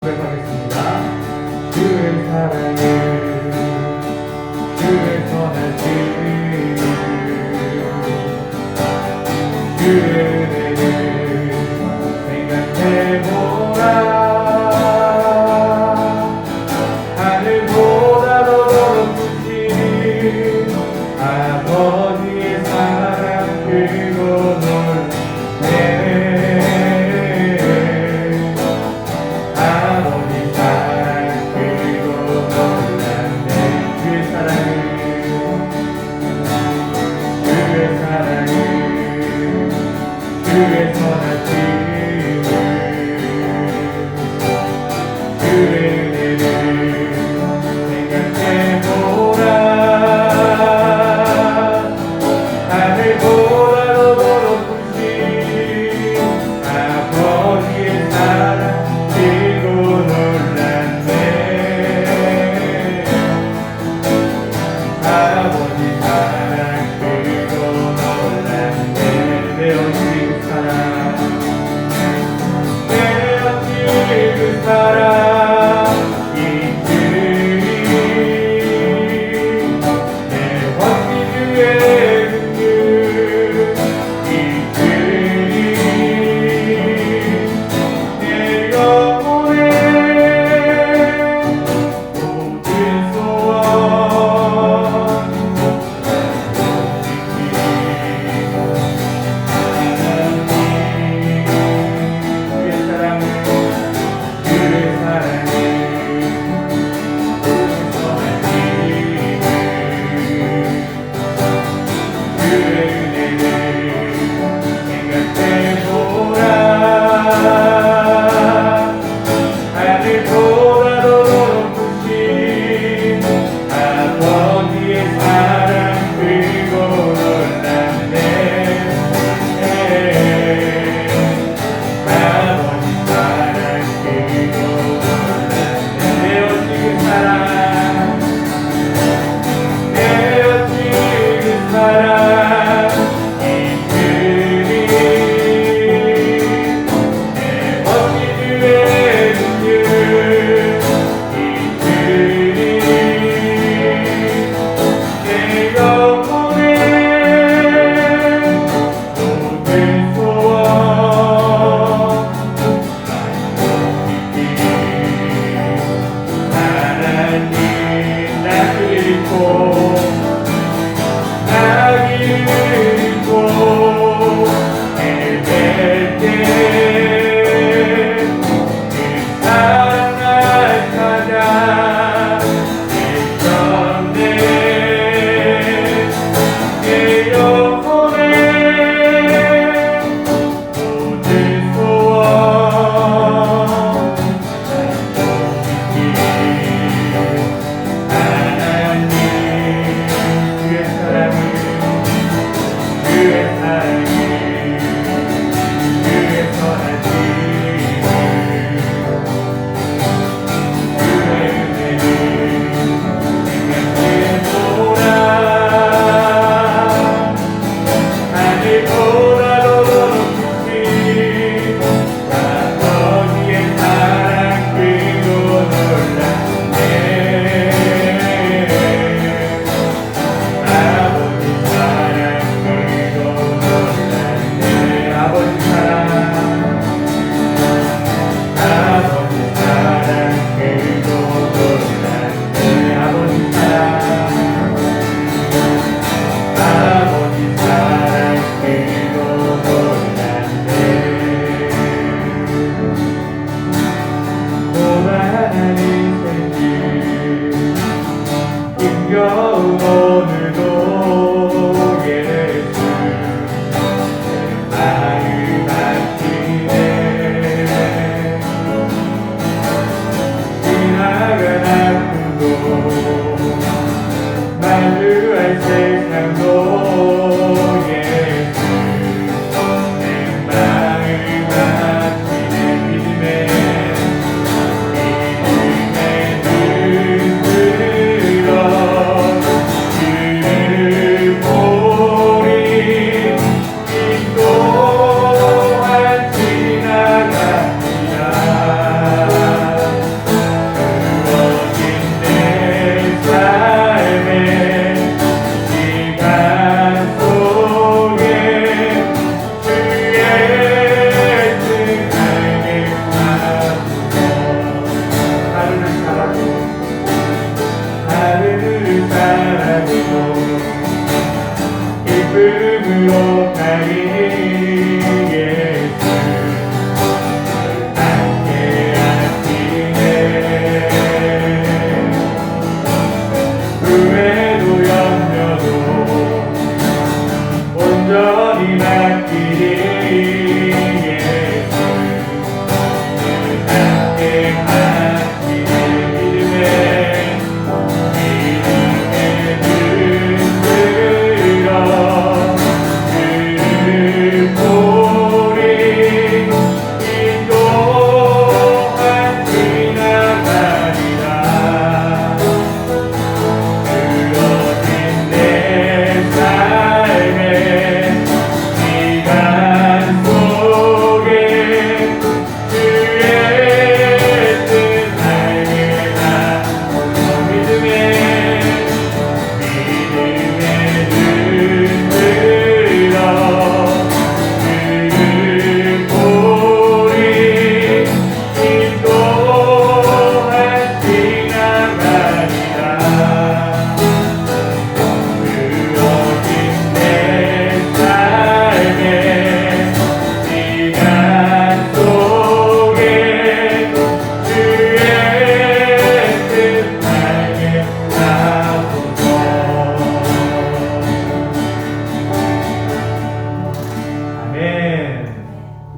고백하겠습니다. 주의 사랑을, 주의 선하심, 주의 은혜를 생각해보라. 하늘보다 더 높으신 아버지의 사랑 크고 놀래. 아버지 사랑 크고 놀랐네. 주의 사랑을, 주의 사랑을, 주의 선하심을, 주의 은혜를 생각해보라. 하늘보다 더 높으신 아버지의 사랑 크고 놀랐네. 아버지 사랑 크고 놀랐네. 내 어찌 그 사랑, 내 어찌 그 사랑,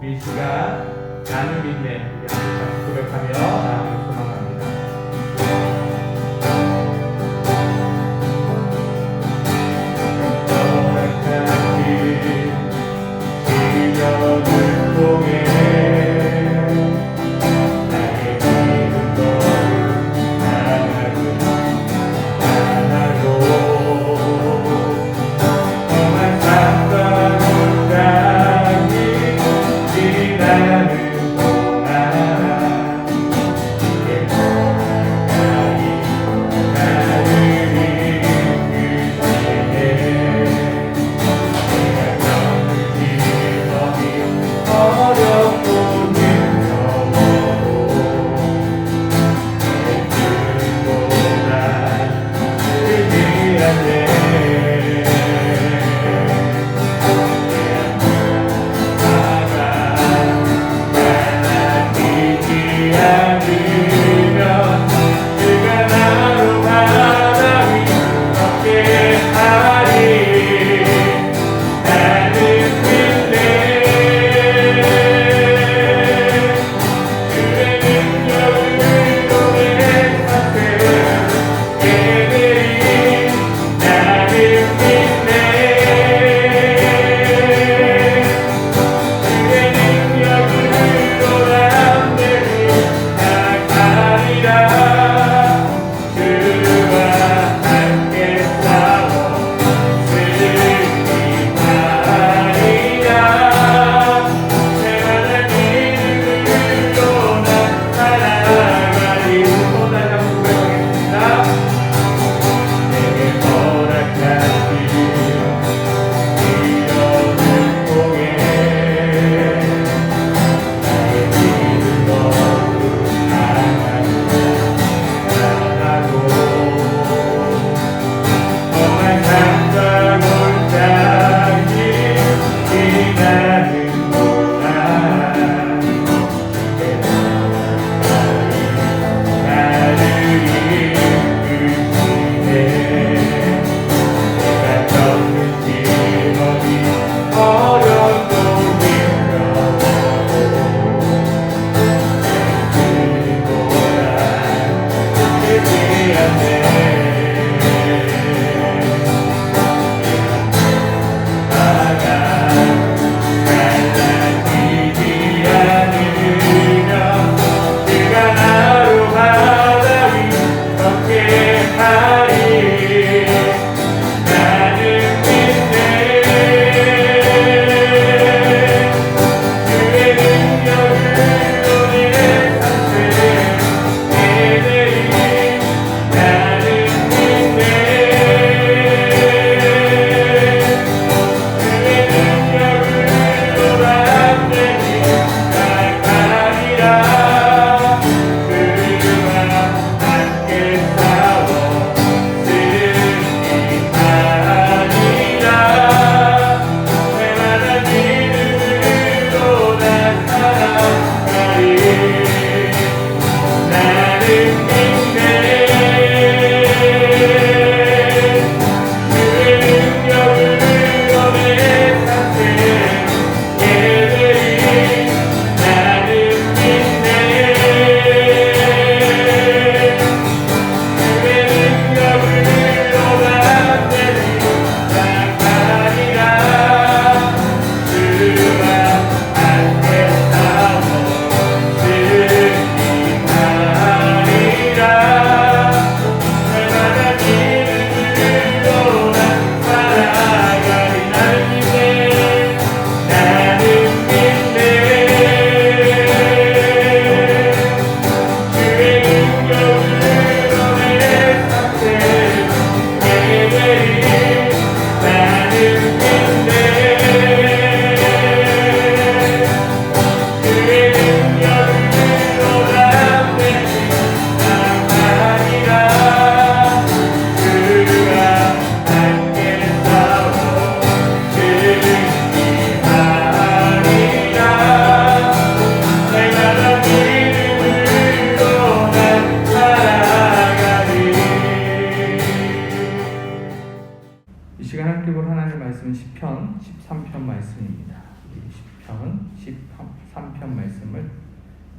우리 이 시간 나눔 인내 우리 함께 같이 고백하며 나누길 소망합니다. 시련을 통해 나의 믿음도 하나로 정말 사랑을 담이 지나는 동안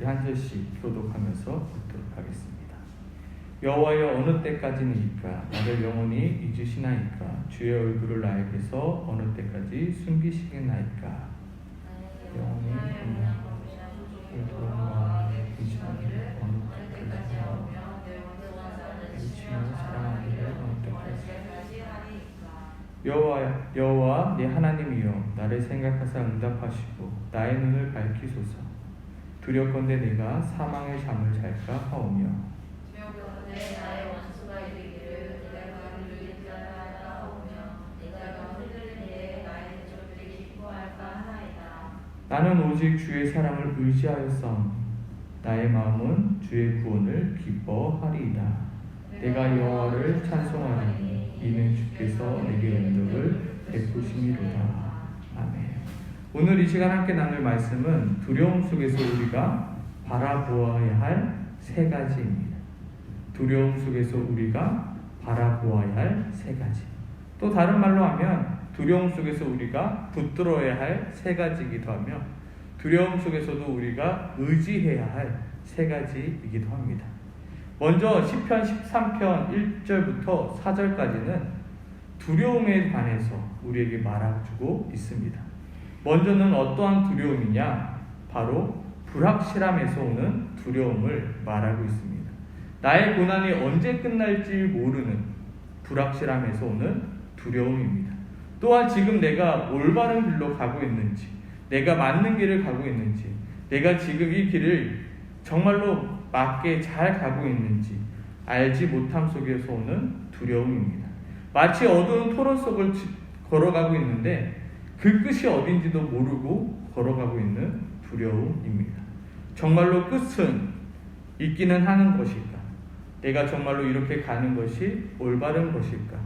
한 절씩 교독하면서 듣도록 하겠습니다. 여호와여, 어느 때까지니까 나를 영원히 잊으시나이까? 주의 얼굴을 나에게서 어느 때까지 숨기시겠나이까? 영원히 돌아와 의지하기를 어느 때까지 의지하며 사랑하기를 어느 때까지. 여호와 내 하나님이여, 나를 생각하사 응답하시고 나의 눈을 밝히소서. 두렵건대 내가 사망의 잠을 잘까 하오며 나의 원수가 이르기를 내가 그를 인자하다 하오며 내가 흔들린 이에 나의 대적들이 기뻐할까 하나이다. 나는 오직 주의 사랑을 의지하였사오니 나의 마음은 주의 구원을 기뻐하리이다. 내가 여호와를 찬송하리니 이는 주께서 내게 은덕을 베푸심이로다. 아멘. 오늘 이 시간 함께 나눌 말씀은 두려움 속에서 우리가 바라보아야 할 세 가지입니다. 두려움 속에서 우리가 바라보아야 할 세 가지. 또 다른 말로 하면 두려움 속에서 우리가 붙들어야 할 세 가지이기도 하며 두려움 속에서도 우리가 의지해야 할 세 가지이기도 합니다. 먼저 시편 13편 1절부터 4절까지는 두려움에 관해서 우리에게 말해주고 있습니다. 먼저는 어떠한 두려움이냐? 바로 불확실함에서 오는 두려움을 말하고 있습니다. 나의 고난이 언제 끝날지 모르는 불확실함에서 오는 두려움입니다. 또한 지금 내가 올바른 길로 가고 있는지, 내가 맞는 길을 가고 있는지, 내가 지금 이 길을 정말로 맞게 잘 가고 있는지 알지 못함 속에서 오는 두려움입니다. 마치 어두운 토로 속을 걸어가고 있는데 그 끝이 어딘지도 모르고 걸어가고 있는 두려움입니다. 정말로 끝은 있기는 하는 것일까? 내가 정말로 이렇게 가는 것이 올바른 것일까?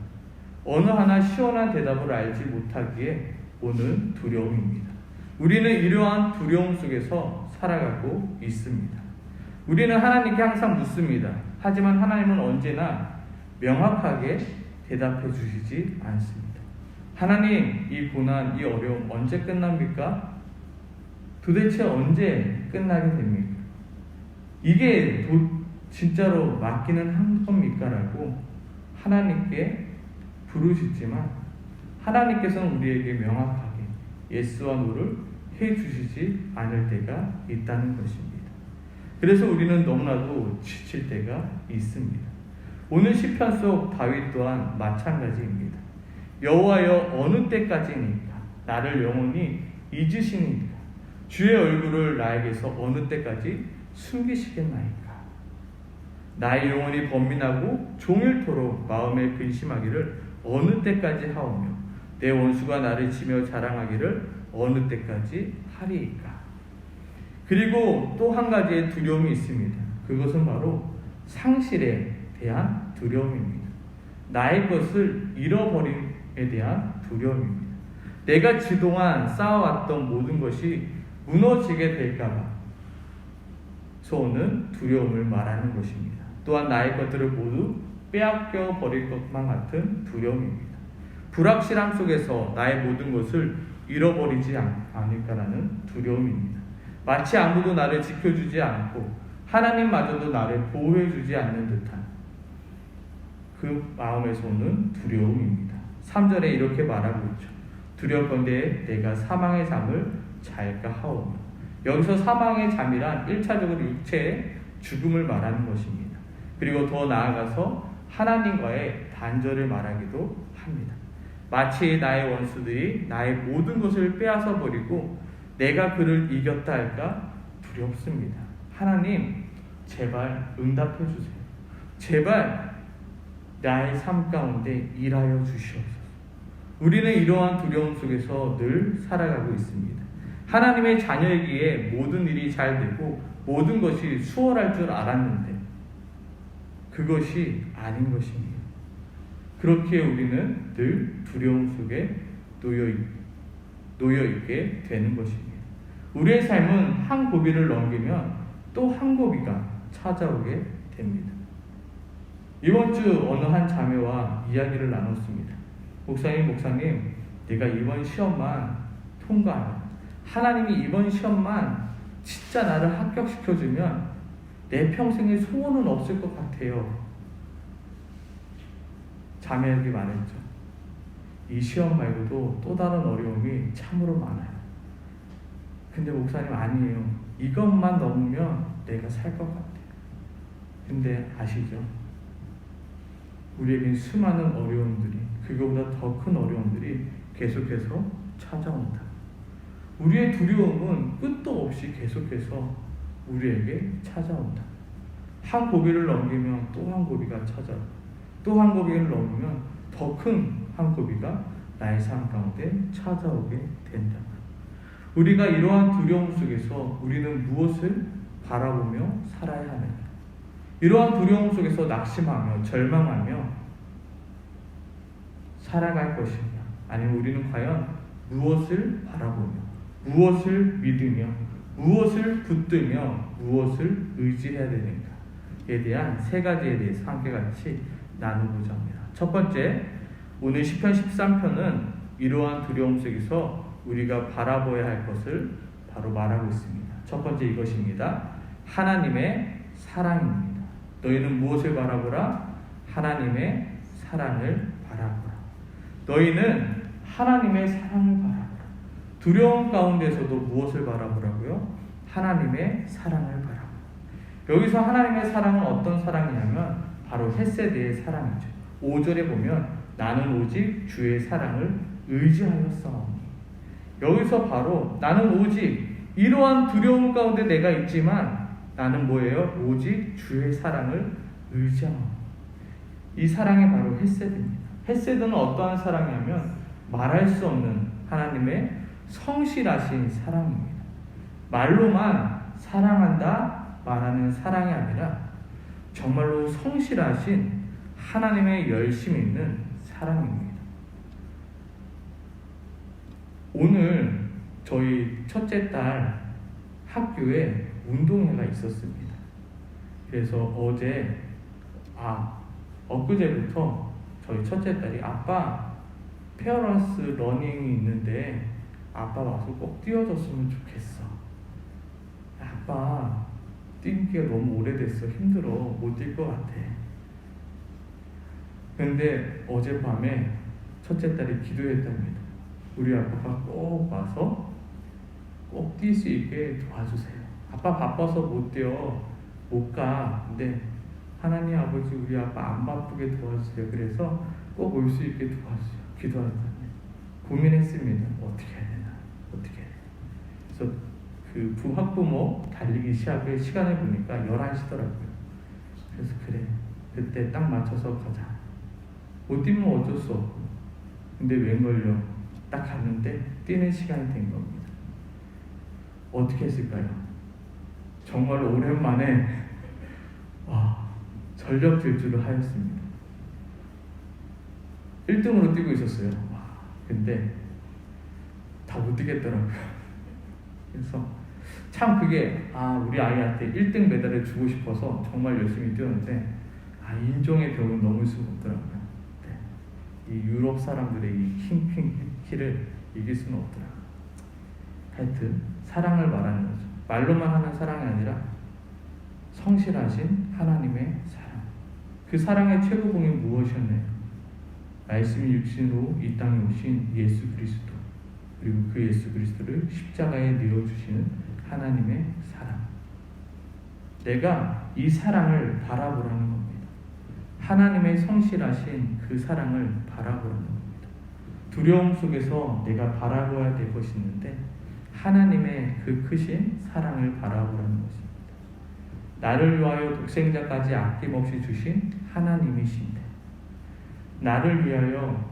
어느 하나 시원한 대답을 알지 못하기에 오는 두려움입니다. 우리는 이러한 두려움 속에서 살아가고 있습니다. 우리는 하나님께 항상 묻습니다. 하지만 하나님은 언제나 명확하게 대답해 주시지 않습니다. 하나님, 이 고난, 이 어려움 언제 끝납니까? 도대체 언제 끝나게 됩니까? 이게 진짜로 맞기는 한 겁니까? 라고 하나님께 부르시지만 하나님께서는 우리에게 명확하게 예스와 노를 해주시지 않을 때가 있다는 것입니다. 그래서 우리는 너무나도 지칠 때가 있습니다. 오늘 시편 속 다윗 또한 마찬가지입니다. 여호와여, 어느 때까지니까 나를 영원히 잊으시니까 주의 얼굴을 나에게서 어느 때까지 숨기시겠나이까? 나의 영혼이 번민하고 종일토록 마음에 근심하기를 어느 때까지 하오며 내 원수가 나를 치며 자랑하기를 어느 때까지 하리이까? 그리고 또 한 가지의 두려움이 있습니다. 그것은 바로 상실에 대한 두려움입니다. 나의 것을 잃어버림에 대한 두려움입니다. 내가 그동안 쌓아왔던 모든 것이 무너지게 될까봐 오는 두려움을 말하는 것입니다. 또한 나의 것들을 모두 빼앗겨 버릴 것만 같은 두려움입니다. 불확실함 속에서 나의 모든 것을 잃어버리지 않을까라는 두려움입니다. 마치 아무도 나를 지켜주지 않고 하나님마저도 나를 보호해주지 않는 듯한 그 마음에서 오는 두려움입니다. 3절에 이렇게 말하고 있죠. 두렵건대 내가 사망의 잠을 잘까 하오며. 여기서 사망의 잠이란 1차적으로 육체의 죽음을 말하는 것입니다. 그리고 더 나아가서 하나님과의 단절을 말하기도 합니다. 마치 나의 원수들이 나의 모든 것을 빼앗아 버리고 내가 그를 이겼다 할까 두렵습니다. 하나님, 제발 응답해 주세요. 제발 나의 삶 가운데 일하여 주시옵소서. 우리는 이러한 두려움 속에서 늘 살아가고 있습니다. 하나님의 자녀이기에 모든 일이 잘 되고 모든 것이 수월할 줄 알았는데 그것이 아닌 것입니다. 그렇게 우리는 늘 두려움 속에 놓여있게 되는 것입니다. 우리의 삶은 한 고비를 넘기면 또 한 고비가 찾아오게 됩니다. 이번 주 어느 한 자매와 이야기를 나눴습니다. 목사님, 내가 이번 시험만 통과하면, 하나님이 이번 시험만 진짜 나를 합격시켜주면 내 평생의 소원은 없을 것 같아요. 자매에게 말했죠. 이 시험 말고도 또 다른 어려움이 참으로 많아요. 근데 목사님 아니에요. 이것만 넘으면 내가 살 것 같아요. 근데 아시죠? 우리에겐 수많은 어려움들이, 그거보다 더 큰 어려움들이 계속해서 찾아온다. 우리의 두려움은 끝도 없이 계속해서 우리에게 찾아온다. 한 고비를 넘기면 또 한 고비가 찾아오고, 또 한 고비를 넘으면 더 큰 한 고비가 나의 삶 가운데 찾아오게 된다. 우리가 이러한 두려움 속에서 우리는 무엇을 바라보며 살아야 하느냐? 이러한 두려움 속에서 낙심하며 절망하며 살아갈 것이냐? 아니면 우리는 과연 무엇을 바라보며, 무엇을 믿으며, 무엇을 붙들며, 무엇을 의지해야 되는가에 대한 세 가지에 대해서 함께 같이 나누고자 합니다. 첫 번째, 오늘 시편 13편은 이러한 두려움 속에서 우리가 바라봐야 할 것을 바로 말하고 있습니다. 첫 번째 이것입니다. 하나님의 사랑입니다. 너희는 무엇을 바라보라? 하나님의 사랑을 바라보라. 너희는 하나님의 사랑을 바라보라. 두려움 가운데서도 무엇을 바라보라고요? 하나님의 사랑을 바라보라. 여기서 하나님의 사랑은 어떤 사랑이냐면 바로 헷세대의 사랑이죠. 5절에 보면 나는 오직 주의 사랑을 의지하여 싸우니. 여기서 바로 나는 오직 이러한 두려움 가운데 내가 있지만 나는 뭐예요? 오직 주의 사랑을 의지하는. 이 사랑이 바로 헷세드입니다. 헷세드는 어떠한 사랑이냐면 말할 수 없는 하나님의 성실하신 사랑입니다. 말로만 사랑한다 말하는 사랑이 아니라 정말로 성실하신 하나님의 열심 있는 사랑입니다. 오늘 저희 첫째 딸 학교에 운동회가 있었습니다. 그래서 엊그제부터 저희 첫째 딸이 아빠 페어런스 러닝이 있는데 아빠 와서 꼭 뛰어줬으면 좋겠어. 아빠 뛰기가 너무 오래됐어. 힘들어. 못 뛸 것 같아. 근데 어젯밤에 첫째 딸이 기도했답니다. 우리 아빠가 꼭 와서 꼭 뛸 수 있게 도와주세요. 아빠 바빠서 못 뛰어. 못 가. 근데 하나님 아버지 우리 아빠 안 바쁘게 도와주세요. 그래서 꼭 올 수 있게 도와주세요. 기도하더니 고민했습니다. 어떻게 해야 되나? 어떻게 해야 되나? 그래서 그 부학부모 달리기 시간을 보니까 11시더라고요. 그래서 그래. 그때 딱 맞춰서 가자. 못 뛰면 어쩔 수 없고. 근데 웬걸요? 딱 갔는데 뛰는 시간이 된 겁니다. 어떻게 했을까요? 정말 오랜만에 전력 질주를 하였습니다. 1등으로 뛰고 있었어요. 근데 다 못 뛰겠더라고요. 그래서 참 그게 우리 아이한테 1등 메달을 주고 싶어서 정말 열심히 뛰었는데 인종의 벽은 넘을 수가 없더라고요. 이 유럽 사람들의 이 킹 키를 이길 수는 없더라고요. 하여튼 사랑을 말하는 거죠. 말로만 하는 사랑이 아니라 성실하신 하나님의 사랑. 그 사랑의 최고봉이 무엇이었나요? 말씀이 육신으로 이 땅에 오신 예수 그리스도, 그리고 그 예수 그리스도를 십자가에 내어주시는 하나님의 사랑. 내가 이 사랑을 바라보라는 겁니다. 하나님의 성실하신 그 사랑을 바라보라는 겁니다. 두려움 속에서 내가 바라보아야 될 것이 있는데 하나님의 그 크신 사랑을 바라보라는 것입니다. 나를 위하여 독생자까지 아낌없이 주신 하나님이신데, 나를 위하여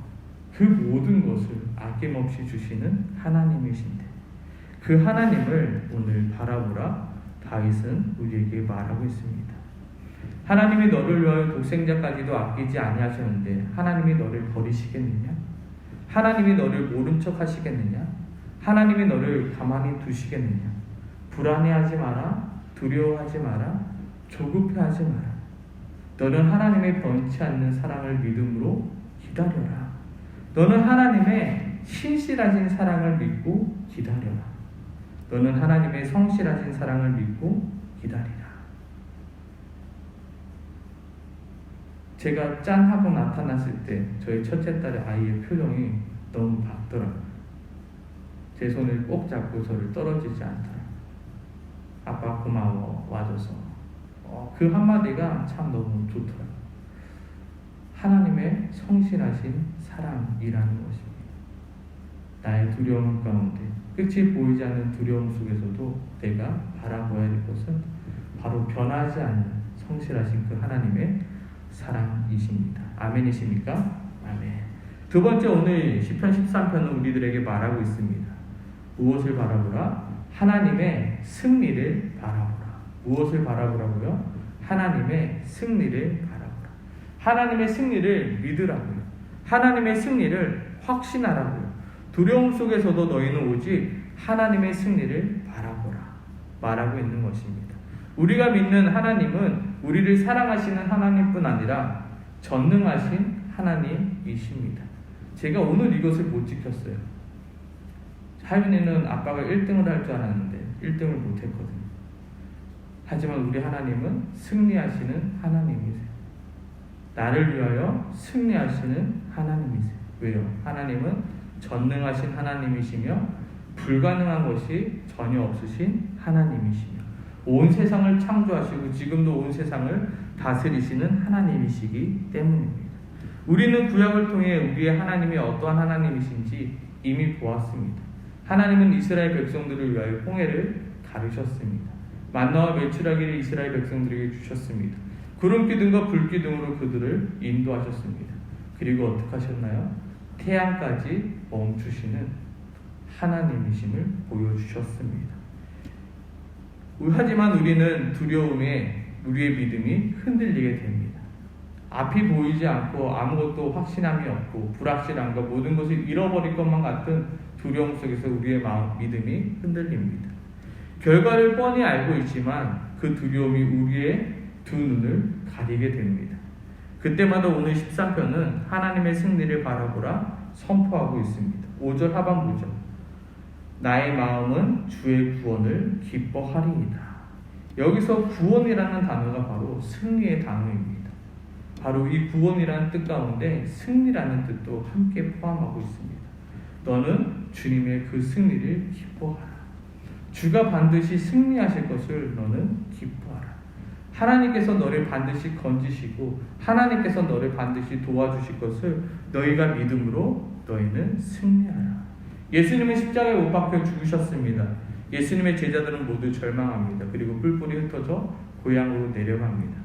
그 모든 것을 아낌없이 주시는 하나님이신데, 그 하나님을 오늘 바라보라 다윗은 우리에게 말하고 있습니다. 하나님이 너를 위하여 독생자까지도 아끼지 아니하셨는데 하나님이 너를 버리시겠느냐? 하나님이 너를 모른 척 하시겠느냐? 하나님이 너를 가만히 두시겠느냐? 불안해하지 마라. 두려워하지 마라. 조급해하지 마라. 너는 하나님의 변치 않는 사랑을 믿음으로 기다려라. 너는 하나님의 신실하신 사랑을 믿고 기다려라. 너는 하나님의 성실하신 사랑을 믿고 기다리라. 제가 짠 하고 나타났을 때 저희 첫째 딸의 아이의 표정이 너무 밝더라고요. 제 손을 꼭 잡고 저를 떨어지지 않더라고요. 아빠 고마워 와줘서. 그 한마디가 참 너무 좋더라고요. 하나님의 성실하신 사랑이라는 것입니다. 나의 두려움 가운데 끝이 보이지 않는 두려움 속에서도 내가 바라보아야 될 것은 바로 변하지 않는 성실하신 그 하나님의 사랑이십니다. 아멘이십니까? 아멘. 두 번째, 오늘 시편 13편은 우리들에게 말하고 있습니다. 무엇을 바라보라? 하나님의 승리를 바라보라. 무엇을 바라보라고요? 하나님의 승리를 바라보라. 하나님의 승리를 믿으라고요. 하나님의 승리를 확신하라고요. 두려움 속에서도 너희는 오직 하나님의 승리를 바라보라 말하고 있는 것입니다. 우리가 믿는 하나님은 우리를 사랑하시는 하나님뿐 아니라 전능하신 하나님이십니다. 제가 오늘 이것을 못 지켰어요. 하윤이는 아빠가 1등을 할 줄 알았는데 1등을 못했거든요. 하지만 우리 하나님은 승리하시는 하나님이세요. 나를 위하여 승리하시는 하나님이세요. 왜요? 하나님은 전능하신 하나님이시며 불가능한 것이 전혀 없으신 하나님이시며 온 세상을 창조하시고 지금도 온 세상을 다스리시는 하나님이시기 때문입니다. 우리는 구약을 통해 우리의 하나님이 어떠한 하나님이신지 이미 보았습니다. 하나님은 이스라엘 백성들을 위하여 홍해를 가르셨습니다. 만나와 메추라기를 이스라엘 백성들에게 주셨습니다. 구름기둥과 불기둥으로 그들을 인도하셨습니다. 그리고 어떻게 하셨나요? 태양까지 멈추시는 하나님이심을 보여주셨습니다. 하지만 우리는 두려움에 우리의 믿음이 흔들리게 됩니다. 앞이 보이지 않고 아무것도 확신함이 없고 불확실함과 모든 것을 잃어버릴 것만 같은 두려움 속에서 우리의 믿음이 흔들립니다. 결과를 뻔히 알고 있지만 그 두려움이 우리의 두 눈을 가리게 됩니다. 그때마다 오늘 13편은 하나님의 승리를 바라보라 선포하고 있습니다. 5절 하반부죠. 나의 마음은 주의 구원을 기뻐하리이다. 여기서 구원이라는 단어가 바로 승리의 단어입니다. 바로 이 구원이라는 뜻 가운데 승리라는 뜻도 함께 포함하고 있습니다. 너는 주님의 그 승리를 기뻐하라. 주가 반드시 승리하실 것을 너는 기뻐하라. 하나님께서 너를 반드시 건지시고 하나님께서 너를 반드시 도와주실 것을 너희가 믿음으로 너희는 승리하라. 예수님은 십자가에 못 박혀 죽으셨습니다. 예수님의 제자들은 모두 절망합니다. 그리고 뿔뿔이 흩어져 고향으로 내려갑니다.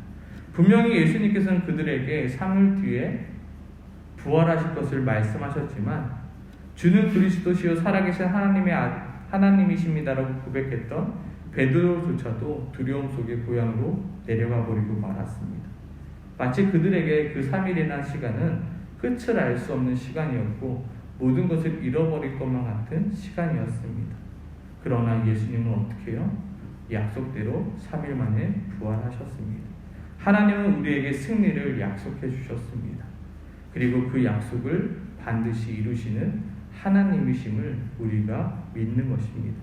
분명히 예수님께서는 그들에게 3일 뒤에 부활하실 것을 말씀하셨지만 주는 그리스도시요 살아계신 하나님이십니다라고 고백했던 베드로조차도 두려움 속에 고향으로 내려가 버리고 말았습니다. 마치 그들에게 그 3일이라는 시간은 끝을 알 수 없는 시간이었고 모든 것을 잃어버릴 것만 같은 시간이었습니다. 그러나 예수님은 어떻게 해요? 약속대로 3일 만에 부활하셨습니다. 하나님은 우리에게 승리를 약속해 주셨습니다. 그리고 그 약속을 반드시 이루시는 하나님이심을 우리가 믿는 것입니다.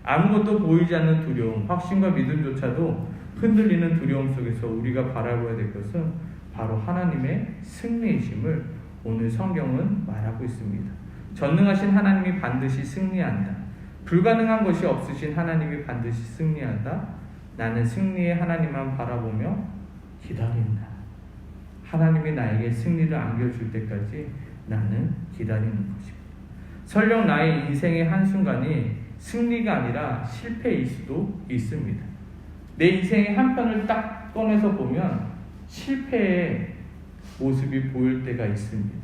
아무것도 보이지 않는 두려움, 확신과 믿음조차도 흔들리는 두려움 속에서 우리가 바라봐야 될 것은 바로 하나님의 승리이심을 오늘 성경은 말하고 있습니다. 전능하신 하나님이 반드시 승리한다. 불가능한 것이 없으신 하나님이 반드시 승리한다. 나는 승리의 하나님만 바라보며 기다린다. 하나님이 나에게 승리를 안겨줄 때까지 나는 기다리는 것입니다. 설령 나의 인생의 한순간이 승리가 아니라 실패일 수도 있습니다. 내 인생의 한 편을 딱 꺼내서 보면 실패의 모습이 보일 때가 있습니다.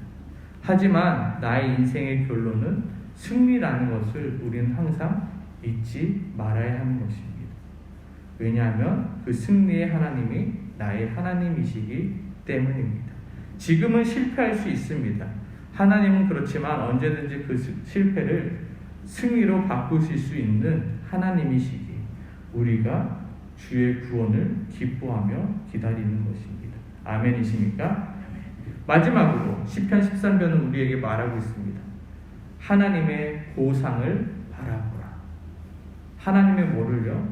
하지만 나의 인생의 결론은 승리라는 것을 우리는 항상 잊지 말아야 하는 것입니다. 왜냐하면 그 승리의 하나님이 나의 하나님이시기 때문입니다. 지금은 실패할 수 있습니다. 하나님은 그렇지만 언제든지 그 실패를 승리로 바꾸실 수 있는 하나님이시기 우리가 주의 구원을 기뻐하며 기다리는 것입니다. 아멘이십니까? 아멘. 마지막으로 시편 13편은 우리에게 말하고 있습니다. 하나님의 보상을 바라보라. 하나님의 뭐를요?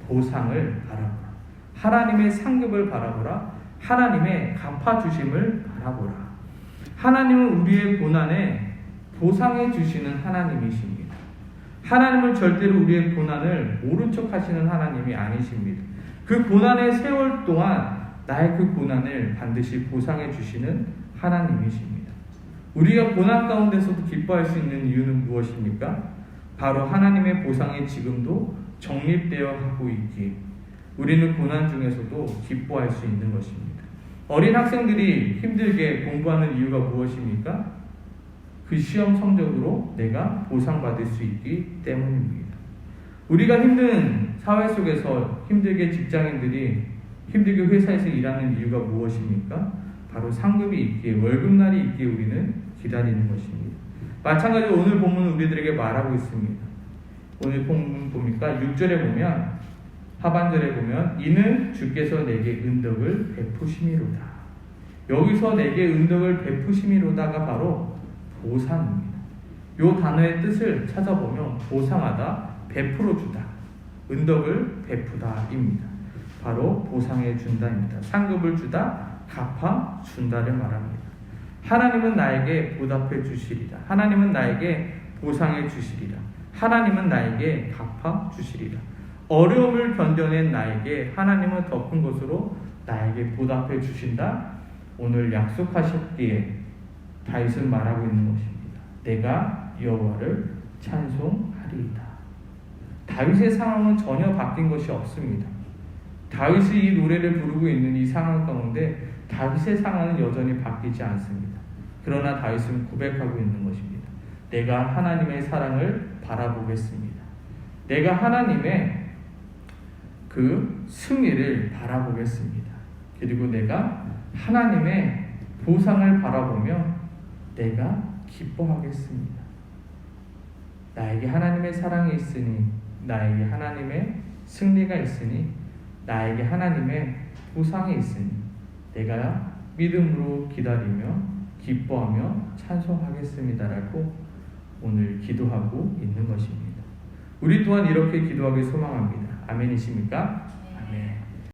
보상을 바라보라. 하나님의 상급을 바라보라. 하나님의 갚아주심을 바라보라. 하나님은 우리의 고난에 보상해 주시는 하나님이십니다. 하나님은 절대로 우리의 고난을 모른 척 하시는 하나님이 아니십니다. 그 고난의 세월 동안 나의 그 고난을 반드시 보상해 주시는 하나님이십니다. 우리가 고난 가운데서도 기뻐할 수 있는 이유는 무엇입니까? 바로 하나님의 보상이 지금도 정립되어 하고 있기에 우리는 고난 중에서도 기뻐할 수 있는 것입니다. 어린 학생들이 힘들게 공부하는 이유가 무엇입니까? 그 시험 성적으로 내가 보상받을 수 있기 때문입니다. 우리가 힘든 사회 속에서 힘들게 직장인들이 힘들게 회사에서 일하는 이유가 무엇입니까? 바로 상급이 있기에, 월급날이 있기에 우리는 기다리는 것입니다. 마찬가지로 오늘 본문은 우리들에게 말하고 있습니다. 오늘 본문 보니까 6절에 보면, 하반절에 보면 이는 주께서 내게 은덕을 베푸심이로다. 여기서 내게 은덕을 베푸심이로다가 바로 보상입니다. 이 단어의 뜻을 찾아보면 보상하다, 베풀어 주다, 은덕을 베푸다입니다. 바로 보상해 준다입니다. 상급을 주다, 갚아 준다를 말합니다. 하나님은 나에게 보답해 주시리라. 하나님은 나에게 보상해 주시리라. 하나님은 나에게 갚아 주시리라. 어려움을 견뎌낸 나에게 하나님은 더 큰 것으로 나에게 보답해 주신다. 오늘 약속하셨기에 다윗은 말하고 있는 것입니다. 내가 여호와를 찬송하리이다. 다윗의 상황은 전혀 바뀐 것이 없습니다. 다윗이 이 노래를 부르고 있는 이 상황 가운데 다윗의 상황은 여전히 바뀌지 않습니다. 그러나 다윗은 고백하고 있는 것입니다. 내가 하나님의 사랑을 바라보겠습니다. 내가 하나님의 그 승리를 바라보겠습니다. 그리고 내가 하나님의 보상을 바라보며 내가 기뻐하겠습니다. 나에게 하나님의 사랑이 있으니, 나에게 하나님의 승리가 있으니, 나에게 하나님의 보상이 있으니 내가 믿음으로 기다리며 기뻐하며 찬송하겠습니다라고 오늘 기도하고 있는 것입니다. 우리 또한 이렇게 기도하길 소망합니다. 아멘이십니까?